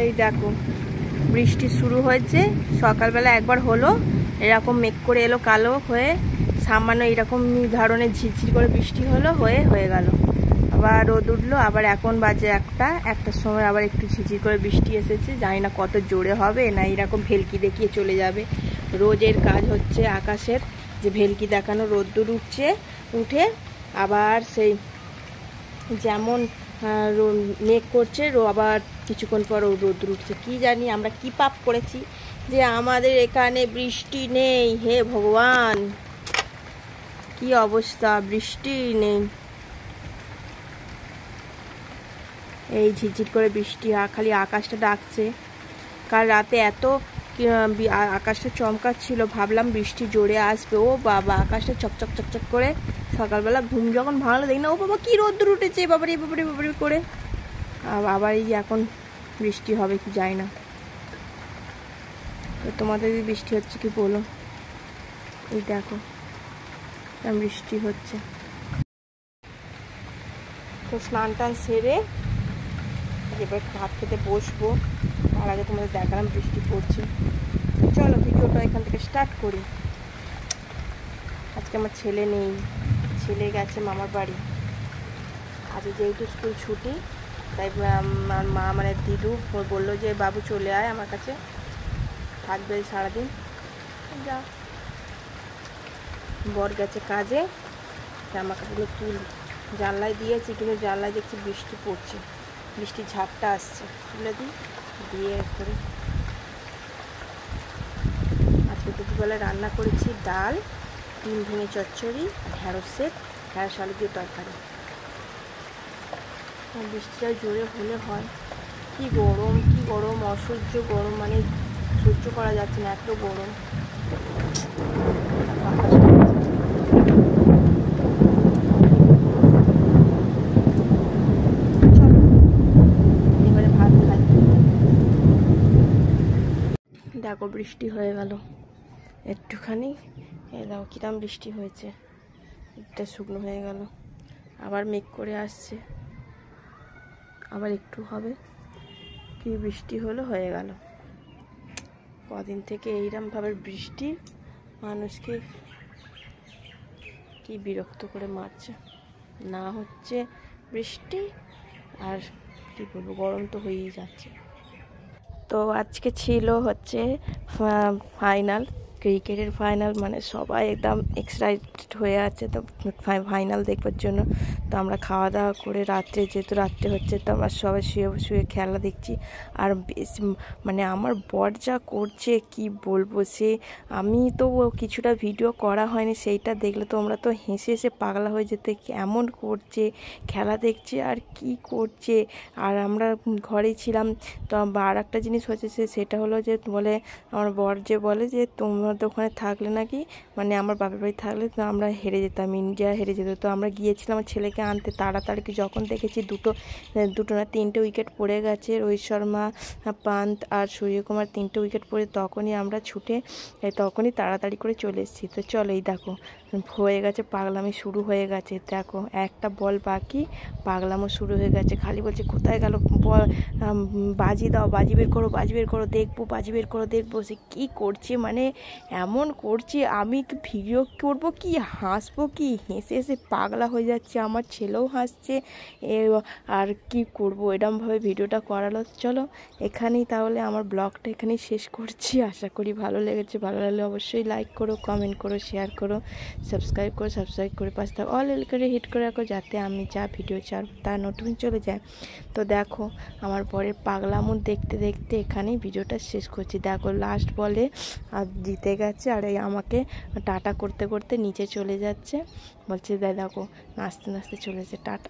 এই দেখো বৃষ্টি শুরু হয়েছে, সকালবেলা একবার হলো, এরকম মেঘ করে এলো কালো হয়ে, সামান্য এরকম ধরনের ঝিরঝির করে বৃষ্টি হলো, হয়ে গেল, আবার রোদ উঠলো, আবার এখন বাজে একটার সময় আবার একটু ঝিরঝির করে বৃষ্টি এসেছে, জানি না কত জোরে হবে, না এরকম ভেলকি দেখিয়ে চলে যাবে। রোজের কাজ হচ্ছে আকাশের যে ভেলকি দেখানো, রোদ্দুর উঠে আবার সেই যেমন মেঘ করছে, আবার কিছুক্ষণ পর রোদ্দুর উঠছে। কি জানি আমরা কি পাপ করেছি যে আমাদের এখানে বৃষ্টি নেই। হে ভগবান, কি অবস্থা, বৃষ্টি নেই। এই ঝিরঝির করে বৃষ্টি, খালি আকাশটা ডাকছে। কাল রাতে এত আকাশটা চমকাচ্ছিল, ভাবলাম বৃষ্টি জোরে আসবে। ও বাবা, আকাশটা চকচক চকচক করে, সকালবেলা ঘুম যখন ভাঙলো দেখি না, ও বাবা কি রোদ্দুর উঠেছে, বাবারে বাবারে বাবারে করে। আবার এই এখন বৃষ্টি হবে কি যায় না। তো তোমাদের যদি বৃষ্টি হচ্ছে কি বলো। এই দেখো বৃষ্টি হচ্ছে। তো স্নান টান সেরে এবার ভাত খেতে বসবো, তার আগে তোমাদের দেখালাম বৃষ্টি পড়ছে। চলো ভিডিওটা এখান থেকে স্টার্ট করি। আজকে আমার ছেলে নেই, ছেলে গেছে মামার বাড়ি। আজ যেহেতু স্কুল ছুটি, তাই আমার মা মানে দিদু বললো যে বাবু চলে আয় আমার কাছে, থাকবে সারাদিন। যা, বর গেছে কাজে, জামা কাপড়গুলো তুল, জানলায় দিয়েছি, কিন্তু জানলায় দেখছি বৃষ্টি পড়ছে, বৃষ্টির ঝাপটা আসছে, তুলে দিয়ে করে। আজকে দুপুরবেলা রান্না করেছি ডাল, ডিম ভেঙে চচ্চড়ি, ঢ্যাঁড়স আলু দিয়ে তরকারি। বৃষ্টিটা জোরে হলে হয়। কি গরম, অসহ্য গরম, মানে সহ্য করা যাচ্ছে না, এত গরম। এবারে ভাত খাই। দেখো বৃষ্টি হয়ে গেল একটুখানি, দেখো কিরম বৃষ্টি হয়েছে, একটা শুকনো হয়ে গেল, আবার মেঘ করে আসছে, আবার একটু হবে। কি বৃষ্টি হলো, হয়ে গেল। কদিন থেকে এইরকমভাবে বৃষ্টি মানুষকে কি বিরক্ত করে মারছে। না হচ্ছে বৃষ্টি, আর কি বলবো, গরম তো হয়েই যাচ্ছে। তো আজকে ছিল হচ্ছে ফাইনাল, ক্রিকেটের ফাইনাল, মানে সবাই একদম এক্সাইটেড হয়ে আছে তো ফাইনাল দেখবার জন্য। তো আমরা খাওয়া দাওয়া করে রাত্রে, যেহেতু রাত্রে হচ্ছে, তো আমরা সবাই শুয়ে খেলা দেখছি। আর বেশ মানে আমার বর যা করছে কি বলবো, সে আমি তো কিছুটা ভিডিও করা হয়নি, সেইটা দেখলে তোমরা তো হেসে হেসে পাগলা হয়ে যেতে, কেমন করছে, খেলা দেখছে আর কি করছে। আর আমরা ঘরেই ছিলাম। তো আর একটা জিনিস হচ্ছে সেটা হলো যে বলে আমার বর যে বলে যে তোমাদের ওখানে থাকলে নাকি, মানে আমার বাপের বাড়ি থাকলে তো আমরা হেরে যেতাম, ইন্ডিয়া হেরে যেত। তো আমরা গিয়েছিলাম আমার ছেলেকে আনতে, তাড়াতাড়ি যখন দেখেছি দুটো না 3টে উইকেট পড়ে গেছে, রোহিত শর্মা, পান্ত আর সূর্যকুমার 3টে উইকেট পড়ে, তখনই আমরা তখনই তাড়াতাড়ি করে চলে এসেছি। তো চলো, এই দেখো হয়ে গেছে, পাগলামি শুরু হয়ে গেছে। দেখো একটা বল বাকি, পাগলামো শুরু হয়ে গেছে, খালি বলছে কোথায় গেল বল, বাজি দাও, বাজি বের করো দেখবো, বাজি বের করো দেখবো। সে কী করছে, মানে এমন করছে, আমি ভিডিও করবো কি হাসবো কি, হেসে হেসে পাগলা হয়ে যাচ্ছে, আমার ছেলেও হাসছে। আর কি করবো, এরমভাবে ভিডিওটা করালো। চলো এখানেই তাহলে আমার ব্লগটা এখানেই শেষ করছি। আশা করি ভালো লেগেছে, ভালো লাগলে অবশ্যই লাইক করো, কমেন্ট করো, শেয়ার করো, সাবস্ক্রাইব করে পাশে অল করে হিট করে রাখো, যাতে আমি যা ভিডিও ছাড়ব তার নোটিফিকেশন চলে যায়। তো দেখো আমার পরের পাগলামো দেখতে দেখতে এখানেই ভিডিওটা শেষ করছি। দেখো লাস্ট বলে আর জিতে গেছে, আর এই আমাকে টাটা করতে করতে নিচে চলে যাচ্ছে, বলছে দেখো নাচতে নাচতে চলেছে, টাটা।